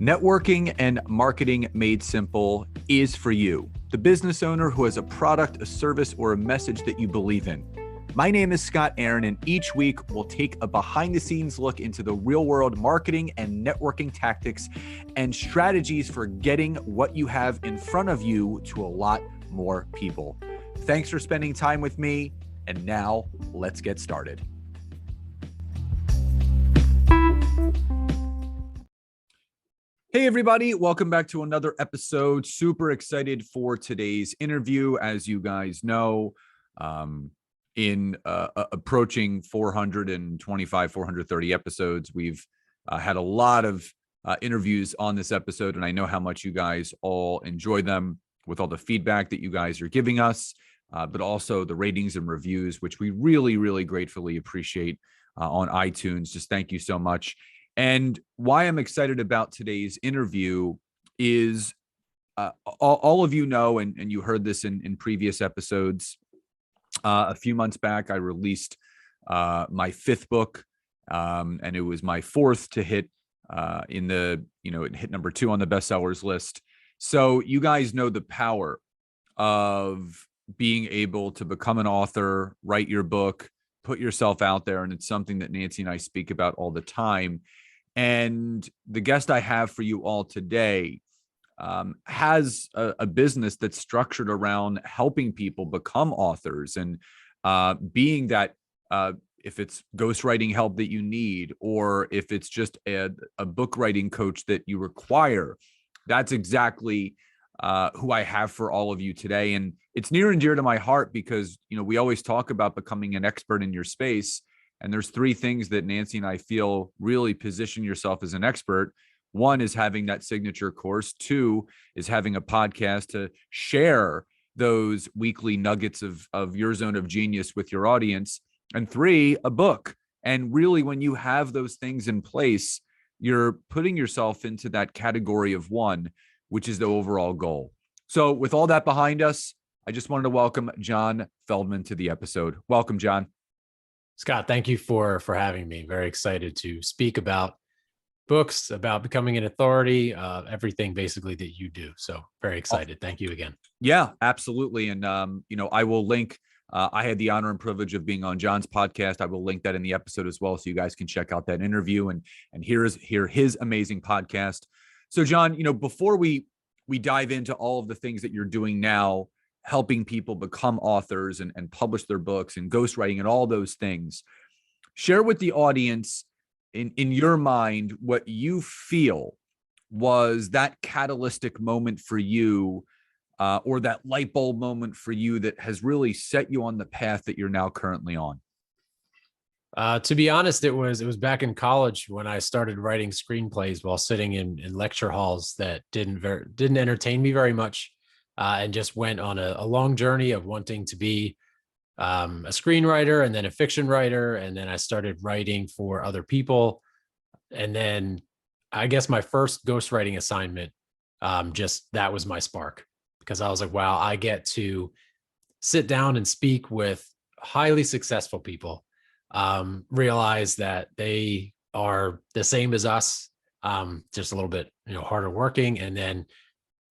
Networking and marketing made simple is for you, the business owner who has a product, a service, or a message that you believe in. My name is Scott Aaron, and each week we'll take a behind-the-scenes look into the real-world marketing and networking tactics and strategies for getting what you have in front of you to a lot more people. Thanks for spending time with me, and now let's get started. Hey everybody, welcome back to another episode. Super excited for today's interview. As you guys know, in approaching 425, 430 episodes, we've had a lot of interviews on this episode, and I know how much you guys all enjoy them with all the feedback that you guys are giving us, but also the ratings and reviews, which we really, really gratefully appreciate on iTunes. Just thank you so much. And why I'm excited about today's interview is all of you know, and you heard this in previous episodes, a few months back, I released my fifth book, and it was my fourth to hit it hit number 2 on the bestsellers list. So you guys know the power of being able to become an author, write your book, put yourself out there. And it's something that Nancy and I speak about all the time. And the guest I have for you all today has a business that's structured around helping people become authors and being that if it's ghostwriting help that you need, or if it's just a book writing coach that you require, that's exactly who I have for all of you today. And it's near and dear to my heart because, we always talk about becoming an expert in your space. And there's 3 things that Nancy and I feel really position yourself as an expert. 1 is having that signature course. 2 is having a podcast to share those weekly nuggets of your zone of genius with your audience. And 3, a book. And really, when you have those things in place, you're putting yourself into that category of 1, which is the overall goal. So with all that behind us, I just wanted to welcome John Feldman to the episode. Welcome, John. Scott, thank you for having me. Very excited to speak about books, about becoming an authority, everything basically that you do. So very excited. Thank you again. Yeah, absolutely. And, I will link, I had the honor and privilege of being on John's podcast. I will link that in the episode as well, so you guys can check out that interview and hear his amazing podcast. So John, before we dive into all of the things that you're doing now, helping people become authors and publish their books and ghostwriting and all those things, share with the audience in your mind what you feel was that catalytic moment for you, or that light bulb moment for you that has really set you on the path that you're now currently on. To be honest, it was back in college when I started writing screenplays while sitting in lecture halls that didn't entertain me very much. And just went on a long journey of wanting to be a screenwriter and then a fiction writer. And then I started writing for other people. And then I guess my first ghostwriting assignment, that was my spark, because I was like, wow, I get to sit down and speak with highly successful people, realize that they are the same as us, just a little bit, harder working. And then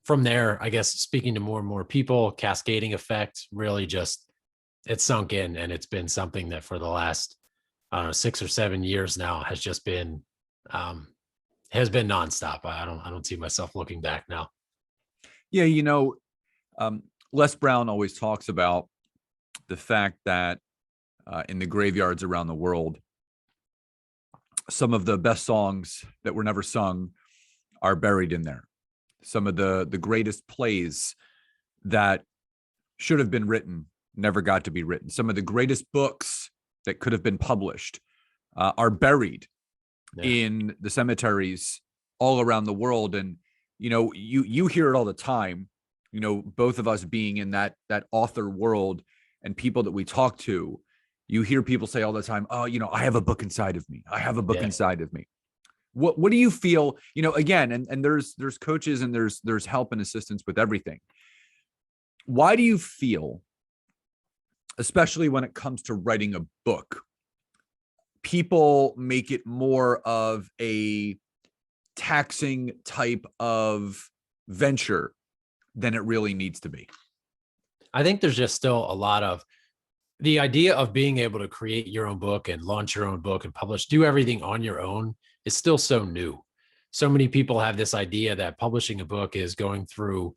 from there, I guess speaking to more and more people, cascading effect, really just, it sunk in. And it's been something that for the last, 6 or 7 years now has just been, nonstop. I don't see myself looking back now. Yeah. Les Brown always talks about the fact that in the graveyards around the world, some of the best songs that were never sung are buried in there. Some of the greatest plays that should have been written never got to be written. Some of the greatest books that could have been published are buried in the cemeteries all around the world. And, you hear it all the time, both of us being in that author world and people that we talk to, you hear people say all the time, oh, I have a book inside of me. I have a book inside of me. What do you feel, again, and there's coaches and there's help and assistance with everything. Why do you feel, especially when it comes to writing a book, people make it more of a taxing type of venture than it really needs to be. I think there's just still a lot of the idea of being able to create your own book and launch your own book and publish, do everything on your own is still so new. So many people have this idea that publishing a book is going through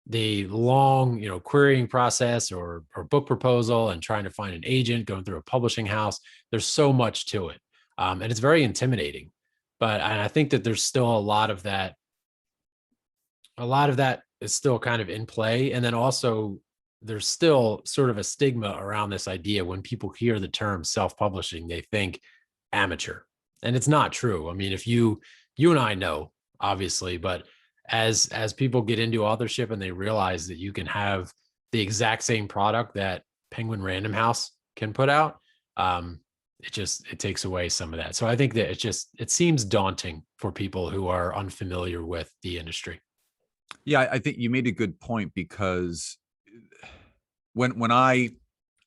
the long, querying process or book proposal and trying to find an agent, going through a publishing house. There's so much to it. And it's very intimidating. But I think that there's still a lot of that. A lot of that is still kind of in play. And then also there's still sort of a stigma around this idea. When people hear the term self-publishing, they think amateur. And it's not true. I mean, if you and I know, obviously, but as people get into authorship and they realize that you can have the exact same product that Penguin Random House can put out, it takes away some of that. So I think that it seems daunting for people who are unfamiliar with the industry. Yeah, I think you made a good point, because when I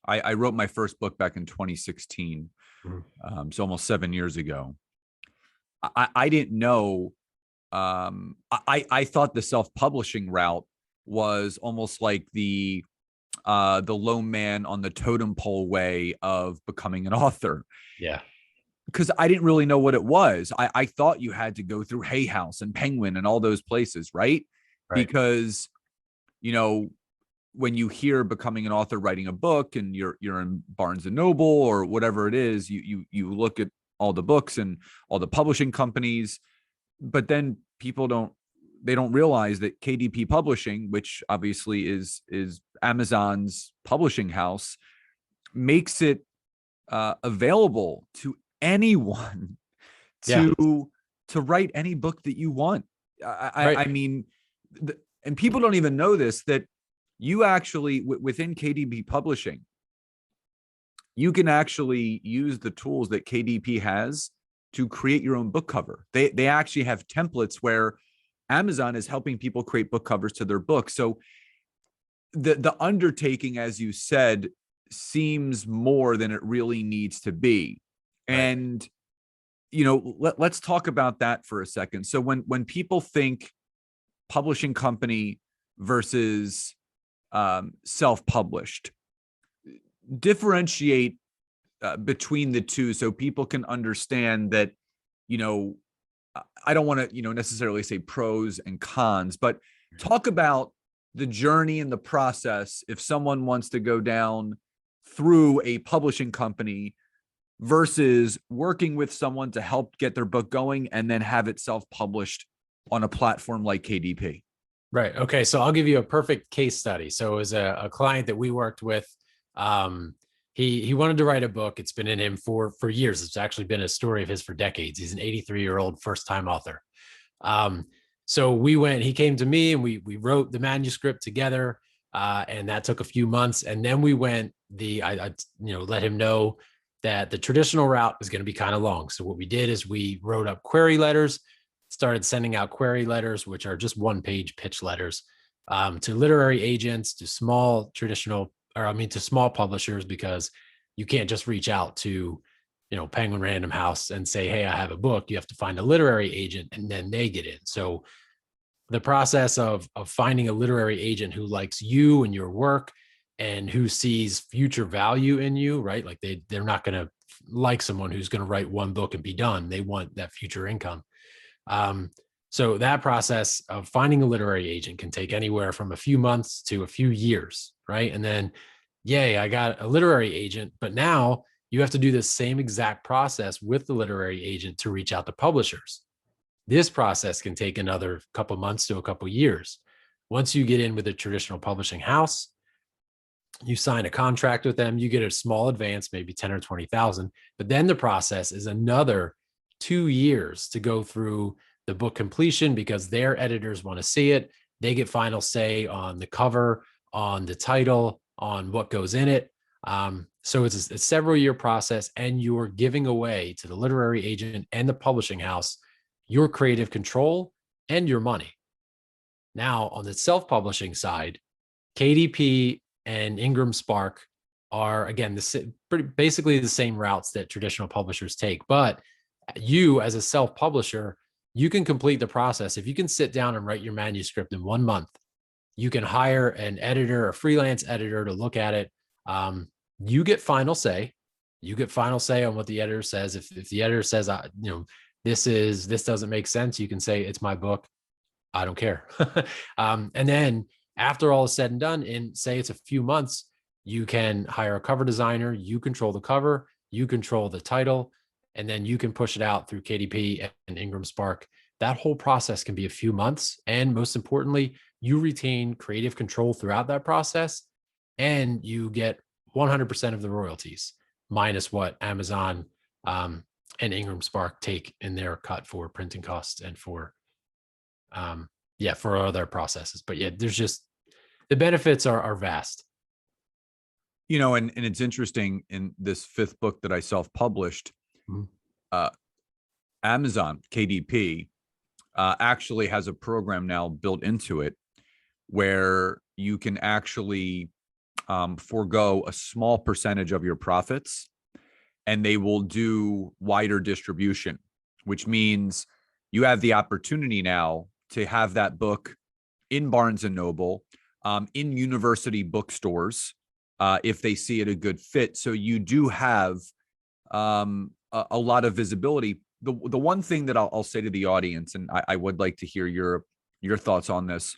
wrote my first book back in 2016, so almost 7 years ago, I didn't know. I thought the self-publishing route was almost like the lone man on the totem pole way of becoming an author. Yeah. Because I didn't really know what it was. I thought you had to go through Hay House and Penguin and all those places, right? Because, when you hear becoming an author, writing a book, and you're in Barnes and Noble or whatever it is, you look at all the books and all the publishing companies, but then people don't realize that KDP Publishing, which obviously is Amazon's publishing house, makes it available to anyone to write any book that you want. I mean, and people don't even know this, that you actually, within KDP Publishing, you can actually use the tools that KDP has to create your own book cover. They actually have templates where Amazon is helping people create book covers to their books. So the undertaking, as you said, seems more than it really needs to be. And let's talk about that for a second. So when people think publishing company versus self-published, differentiate between the two so people can understand that, I don't want to, necessarily say pros and cons, but talk about the journey and the process if someone wants to go down through a publishing company versus working with someone to help get their book going and then have it self-published on a platform like KDP. Right. Okay. So I'll give you a perfect case study. So it was a client that we worked with. He wanted to write a book. It's been in him for years. It's actually been a story of his for decades. He's an 83-year-old first-time author. So he came to me and we wrote the manuscript together. And that took a few months. And then we went I let him know that the traditional route is going to be kind of long. So what we did is we wrote up query letters, started sending out query letters, which are just one-page pitch letters, to literary agents, to small publishers, because you can't just reach out to, Penguin Random House and say, hey, I have a book. You have to find a literary agent and then they get in. So the process of finding a literary agent who likes you and your work and who sees future value in you, right? Like they're not going to like someone who's going to write one book and be done. They want that future income. So that process of finding a literary agent can take anywhere from a few months to a few years, right? And then, yay, I got a literary agent, but now you have to do the same exact process with the literary agent to reach out to publishers. This process can take another couple months to a couple years. Once you get in with a traditional publishing house, you sign a contract with them, you get a small advance, maybe 10 or 20,000, but then the process is another 2 years to go through the book completion, because their editors want to see it. They get final say on the cover, on the title, on what goes in it. So it's a several-year process, and you're giving away to the literary agent and the publishing house your creative control and your money. Now, on the self-publishing side, KDP and Ingram Spark are, again, basically the same routes that traditional publishers take. But you, as a self-publisher, you can complete the process. If you can sit down and write your manuscript in 1 month, you can hire an editor, a freelance editor to look at it. You get final say. You get final say on what the editor says. If the editor says, this doesn't make sense, you can say, it's my book. I don't care. And then after all is said and done, in say it's a few months, you can hire a cover designer. You control the cover, you control the title, and then you can push it out through KDP and Ingram Spark. That whole process can be a few months. And most importantly, you retain creative control throughout that process, and you get 100% of the royalties minus what Amazon and Ingram Spark take in their cut for printing costs and for for other processes. But yeah, there's just, the benefits are vast. And it's interesting, in this 5th book that I self-published, Amazon KDP actually has a program now built into it where you can actually forego a small percentage of your profits, and they will do wider distribution, which means you have the opportunity now to have that book in Barnes and Noble, in university bookstores, if they see it a good fit. So you do have a lot of visibility. The one thing that I'll say to the audience, and I would like to hear your thoughts on this.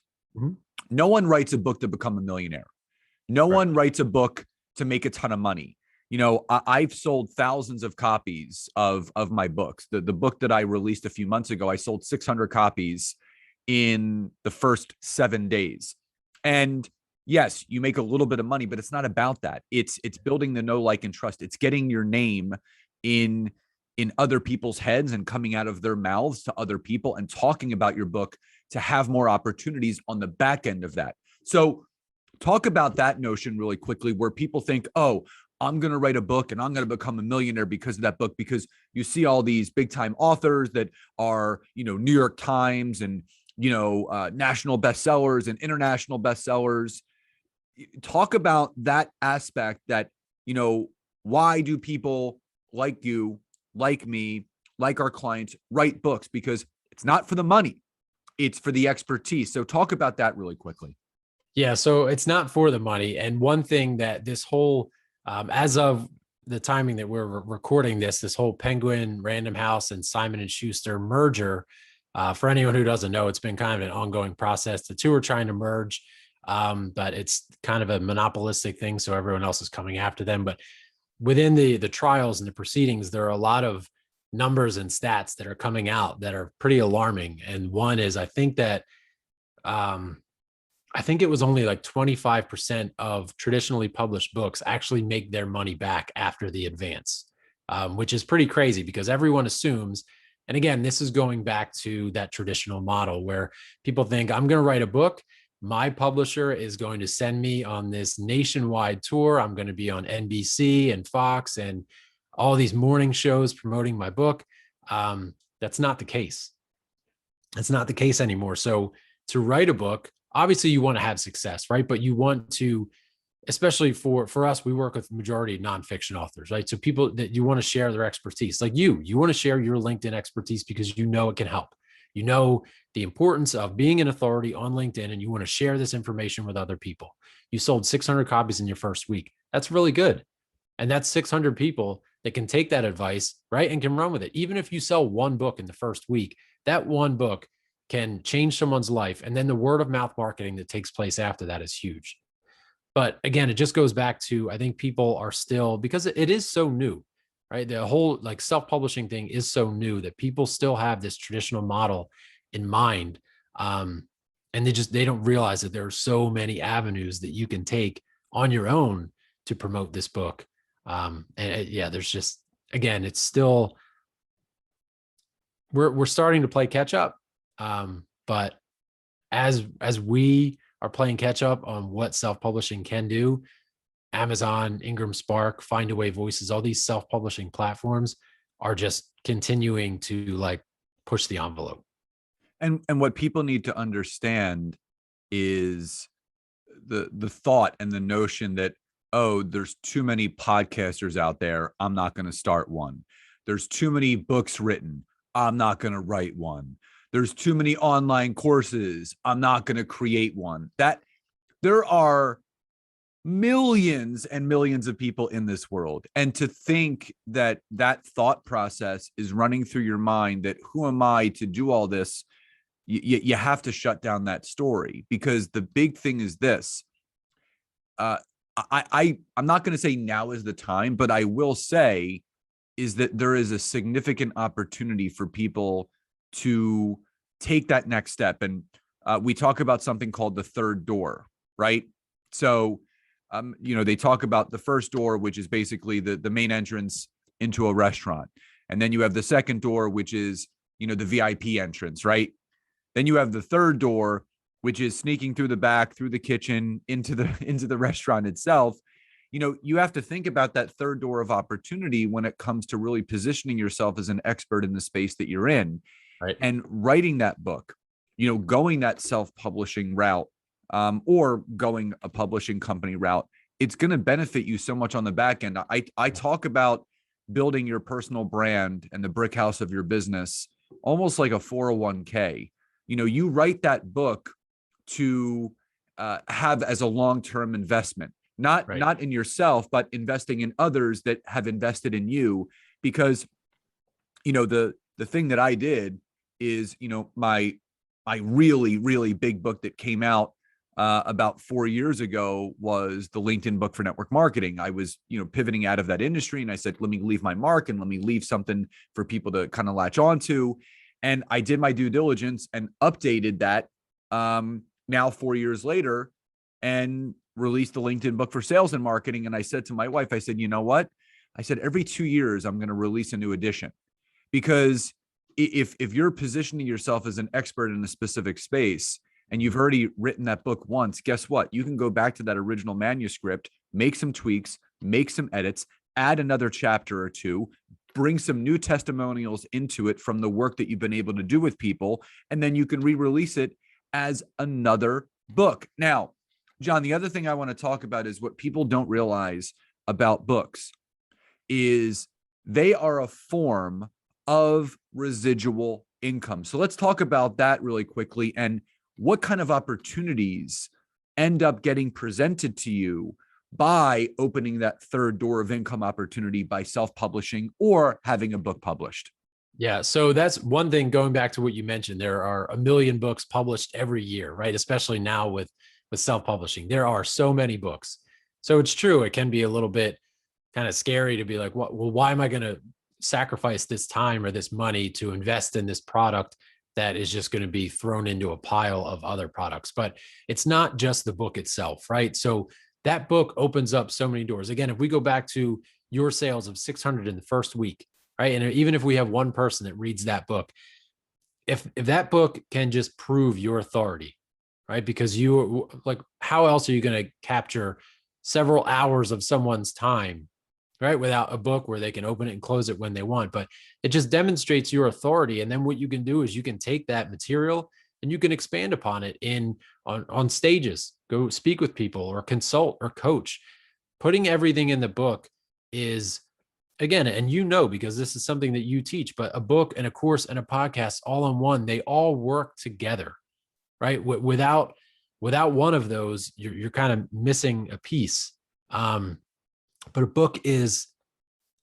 No one writes a book to become a millionaire. No one writes a book to make a ton of money. I've sold thousands of copies of my books. The book that I released a few months ago, I sold 600 copies in the first 7 days. And yes, you make a little bit of money, but it's not about that. It's building the know, like, and trust. It's getting your name in other people's heads and coming out of their mouths to other people and talking about your book to have more opportunities on the back end of that. So talk about that notion really quickly, where people think, oh, I'm going to write a book and I'm going to become a millionaire because of that book, because you see all these big time authors that are, New York Times and, national bestsellers and international bestsellers. Talk about that aspect, that, why do people like you, like me, like our clients write books? Because it's not for the money, it's for the expertise. So talk about that really quickly. Yeah. So it's not for the money. And one thing that this whole, as of the timing that we're recording this whole Penguin, Random House, and Simon and Schuster merger, for anyone who doesn't know, it's been kind of an ongoing process. The two are trying to merge, but it's kind of a monopolistic thing, so everyone else is coming after them. But within the trials and the proceedings, there are a lot of numbers and stats that are coming out that are pretty alarming. And one is, I think it was only like 25% of traditionally published books actually make their money back after the advance, which is pretty crazy, because everyone assumes, and again, this is going back to that traditional model where people think, I'm going to write a book, my publisher is going to send me on this nationwide tour, I'm going to be on NBC and Fox and all these morning shows promoting my book. That's not the case. That's not the case anymore. So to write a book, obviously you want to have success, right? But you want to, especially for us, we work with majority of nonfiction authors, right? So people that you want to share their expertise, like you want to share your LinkedIn expertise because it can help. The importance of being an authority on LinkedIn, and you want to share this information with other people. You sold 600 copies in your first week. That's really good. And that's 600 people that can take that advice, right? And can run with it. Even if you sell one book in the first week, that one book can change someone's life. And then the word of mouth marketing that takes place after that is huge. But again, it just goes back to, I think people are still, because it is so new, right? The whole like self-publishing thing is so new that people still have this traditional model in mind. And they don't realize that there are so many avenues that you can take on your own to promote this book. There's just, again, it's still, we're starting to play catch up. But as we are playing catch up on what self-publishing can do, Amazon, Ingram Spark, Findaway Voices, all these self-publishing platforms are just continuing to like push the envelope. And what people need to understand is the thought and the notion that, oh, there's too many podcasters out there, I'm not going to start one. There's too many books written, I'm not going to write one. There's too many online courses. I'm not going to create one. That there are millions and millions of people in this world. And to think that that thought process is running through your mind, that who am I to do all this? You have to shut down that story, because the big thing is this. I'm not going to say now is the time, but I will say is that there is a significant opportunity for people to take that next step. And we talk about something called the third door, right? So, they talk about the first door, which is basically the main entrance into a restaurant. And then you have the second door, which is, the VIP entrance, right? Then you have the third door, which is sneaking through the back, through the kitchen, into the restaurant itself. You have to think about that third door of opportunity when it comes to really positioning yourself as an expert in the space that you're in, Right. and writing that book, going that self-publishing route, or going a publishing company route. It's going to benefit you so much on the back end. I talk about building your personal brand and the brick house of your business almost like a 401k. You write that book to have as a long-term investment, not Right. not in yourself, but investing in others that have invested in you. Because the thing that I did is, my really, really big book that came out about 4 years ago was the LinkedIn book for network marketing. I was, pivoting out of that industry, and I said, let me leave my mark and let me leave something for people to kind of latch onto. And I did my due diligence and updated that now 4 years later, and released the LinkedIn book for sales and marketing. And I said to my wife, I said, you know what? I said, every 2 years, I'm going to release a new edition. Because if you're positioning yourself as an expert in a specific space and you've already written that book once, guess what? You can go back to that original manuscript, make some tweaks, make some edits, add another chapter or two, bring some new testimonials into it from the work that you've been able to do with people, and then you can re-release it as another book. Now, John, the other thing I want to talk about is what people don't realize about books is they are a form of residual income. So let's talk about that really quickly, and what kind of opportunities end up getting presented to you by opening that third door of income opportunity by self-publishing or having a book published. Yeah. So that's one thing, going back to what you mentioned, there are a million books published every year, right? Especially now with self-publishing, there are so many books. So it's true. It can be a little bit kind of scary to be like, well, why am I going to sacrifice this time or this money to invest in this product that is just going to be thrown into a pile of other products? But it's not just the book itself, right? So that book opens up so many doors. Again, if we go back to your sales of 600 in the first week, right? And even if we have one person that reads that book, if that book can just prove your authority, right? Because you, like, how else are you going to capture several hours of someone's time, right, without a book where they can open it and close it when they want? But it just demonstrates your authority. And then what you can do is you can take that material and you can expand upon it on stages, go speak with people or consult or coach. Putting everything in the book is, again, and because this is something that you teach, but a book and a course and a podcast all in one, they all work together, right? Without one of those, you're kind of missing a piece. But a book is,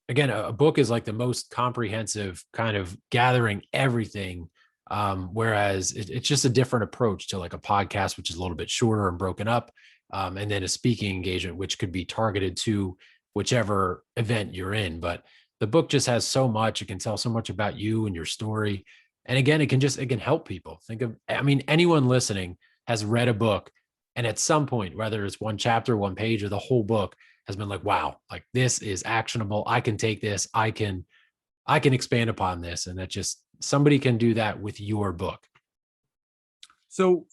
again, a book is like the most comprehensive kind of gathering everything. Whereas it's just a different approach to like a podcast, which is a little bit shorter and broken up. And then a speaking engagement, which could be targeted to whichever event you're in. But the book just has so much. It can tell so much about you and your story. And again, it can help people. Anyone listening has read a book, and at some point, whether it's one chapter, one page, or the whole book, has been like, wow, like this is actionable. I can take this. I can expand upon this. And that just, somebody can do that with your book. So,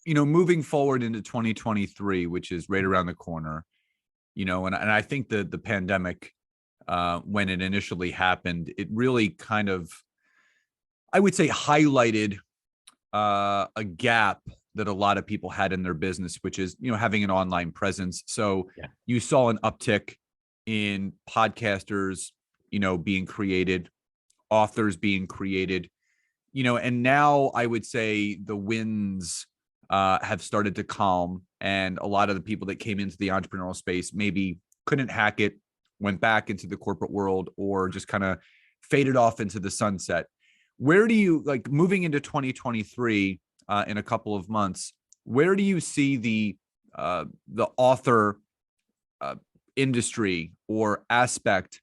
moving forward into 2023, which is right around the corner, and I think the pandemic, when it initially happened, it really kind of, I would say, highlighted a gap that a lot of people had in their business, which is, having an online presence. So Yeah. you saw an uptick in podcasters, being created, authors being created, and now I would say the winds have started to calm, and a lot of the people that came into the entrepreneurial space maybe couldn't hack it, went back into the corporate world, or just kind of faded off into the sunset. Where do you, like, moving into 2023 in a couple of months, where do you see the author industry or aspect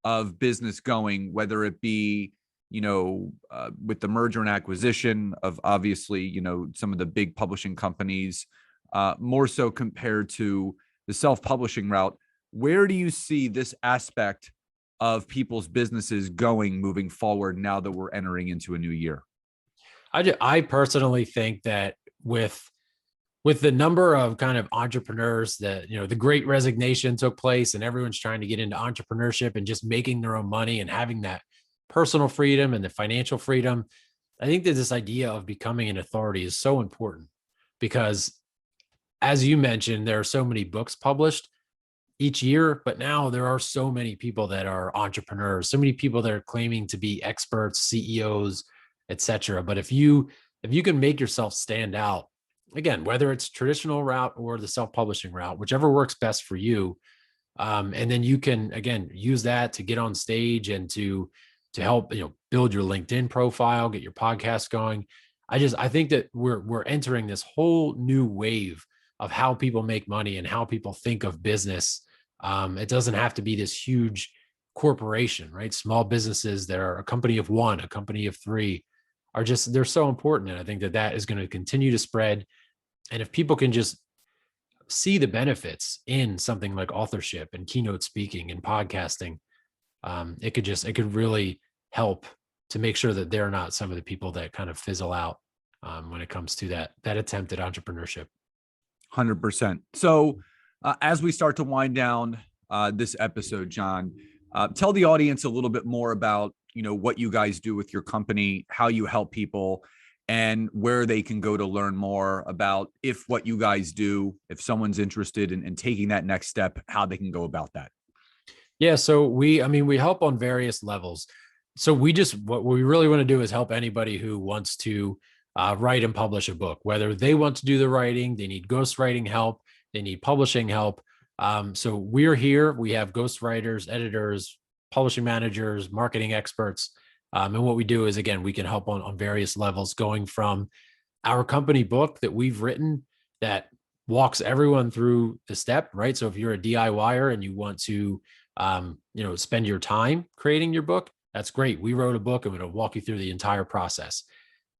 of business going, whether it be, with the merger and acquisition of, obviously, some of the big publishing companies, more so compared to the self-publishing route? Where do you see this aspect of people's businesses going moving forward now that we're entering into a new year? I personally think that with the number of kind of entrepreneurs that, the great resignation took place and everyone's trying to get into entrepreneurship and just making their own money and having that personal freedom and the financial freedom, I think that this idea of becoming an authority is so important because, as you mentioned, there are so many books published each year, but now there are so many people that are entrepreneurs, so many people that are claiming to be experts, CEOs, etc. But if you can make yourself stand out, again, whether it's traditional route or the self-publishing route, whichever works best for you, and then you can, again, use that to get on stage and to help build your LinkedIn profile, get your podcast going. I think that we're entering this whole new wave of how people make money and how people think of business. It doesn't have to be this huge corporation, right? Small businesses that are a company of one, a company of three, they're so important. And I think that that is going to continue to spread. And if people can just see the benefits in something like authorship and keynote speaking and podcasting, it could really help to make sure that they're not some of the people that kind of fizzle out when it comes to that attempt at entrepreneurship. 100%. So as we start to wind down this episode, John, tell the audience a little bit more about, what you guys do with your company, how you help people, and where they can go to learn more about if what you guys do, if someone's interested in taking that next step, how they can go about that. Yeah. So we help on various levels. So what we really want to do is help anybody who wants to write and publish a book, whether they want to do the writing, they need ghostwriting help, they need publishing help. So we're here. We have ghostwriters, editors, publishing managers, marketing experts. And what we do is, again, we can help on various levels, going from our company book that we've written that walks everyone through the step, right? So if you're a DIYer and you want to, spend your time creating your book, that's great. We wrote a book and it'll walk you through the entire process.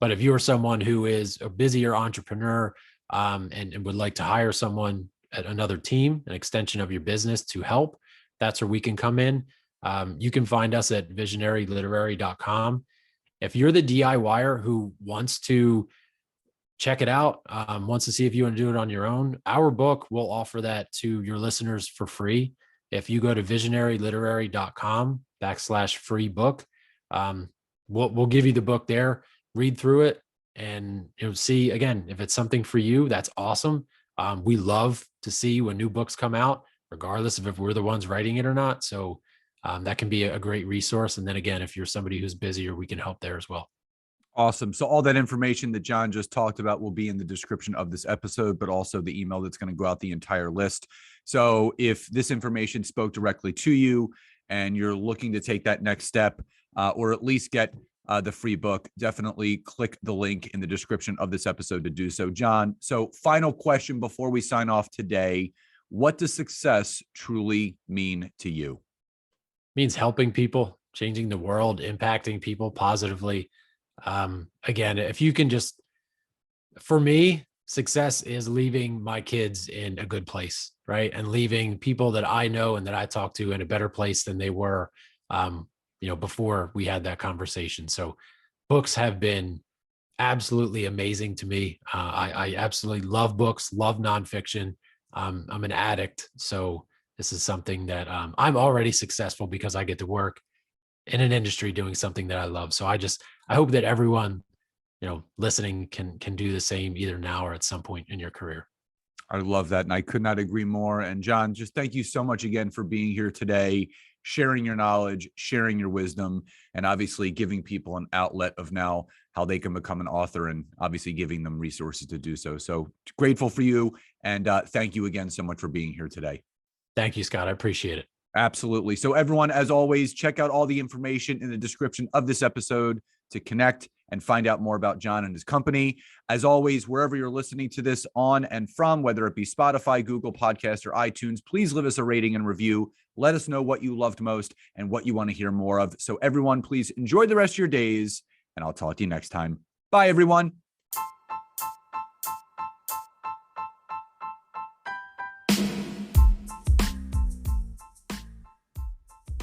But if you're someone who is a busier entrepreneur and would like to hire someone at another team, an extension of your business to help, that's where we can come in. You can find us at visionaryliterary.com. If you're the DIYer who wants to check it out, wants to see if you want to do it on your own, our book will offer that to your listeners for free. If you go to visionaryliterary.com/free book, we'll give you the book there, read through it, and see, again, if it's something for you, that's awesome. We love to see when new books come out, regardless of if we're the ones writing it or not. So that can be a great resource. And then again, if you're somebody who's busier, we can help there as well. Awesome. So all that information that John just talked about will be in the description of this episode, but also the email that's going to go out the entire list. So if this information spoke directly to you and you're looking to take that next step, or at least get the free book, definitely click the link in the description of this episode to do so. John, so final question before we sign off today: what does success truly mean to you? It means helping people, changing the world, impacting people positively. Again, if you can just, for me, success is leaving my kids in a good place, right? And leaving people that I know and that I talk to in a better place than they were, before we had that conversation. So books have been absolutely amazing to me. I absolutely love books, love nonfiction. I'm an addict. So this is something that I'm already successful because I get to work in an industry doing something that I love. So I hope that everyone, listening can do the same, either now or at some point in your career. I love that. And I could not agree more. And John, just thank you so much again for being here today, sharing your knowledge, sharing your wisdom, and obviously giving people an outlet of now how they can become an author, and obviously giving them resources to do so. So grateful for you. And thank you again so much for being here today. Thank you, Scott. I appreciate it. Absolutely. So everyone, as always, check out all the information in the description of this episode to connect and find out more about John and his company. As always, wherever you're listening to this on and from, whether it be Spotify, Google Podcast, or iTunes, please leave us a rating and review. Let us know what you loved most and what you want to hear more of. So everyone, please enjoy the rest of your days, and I'll talk to you next time. Bye, everyone.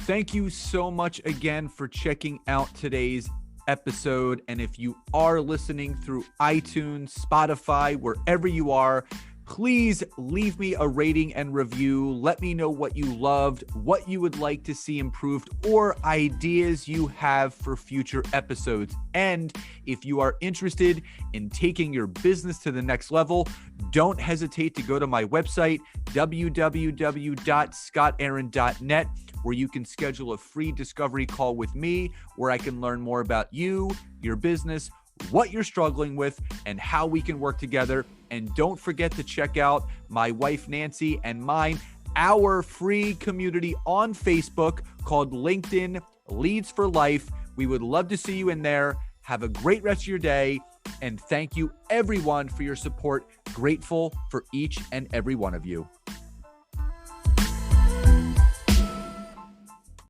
Thank you so much again for checking out today's episode. And if you are listening through iTunes, Spotify, wherever you are, please leave me a rating and review. Let me know what you loved, what you would like to see improved, or ideas you have for future episodes. And if you are interested in taking your business to the next level, don't hesitate to go to my website, www.scottaaron.net, where you can schedule a free discovery call with me, where I can learn more about you, your business, what you're struggling with, and how we can work together. And don't forget to check out my wife, Nancy, and mine, our free community on Facebook called LinkedIn Leads for Life. We would love to see you in there. Have a great rest of your day. And thank you, everyone, for your support. Grateful for each and every one of you.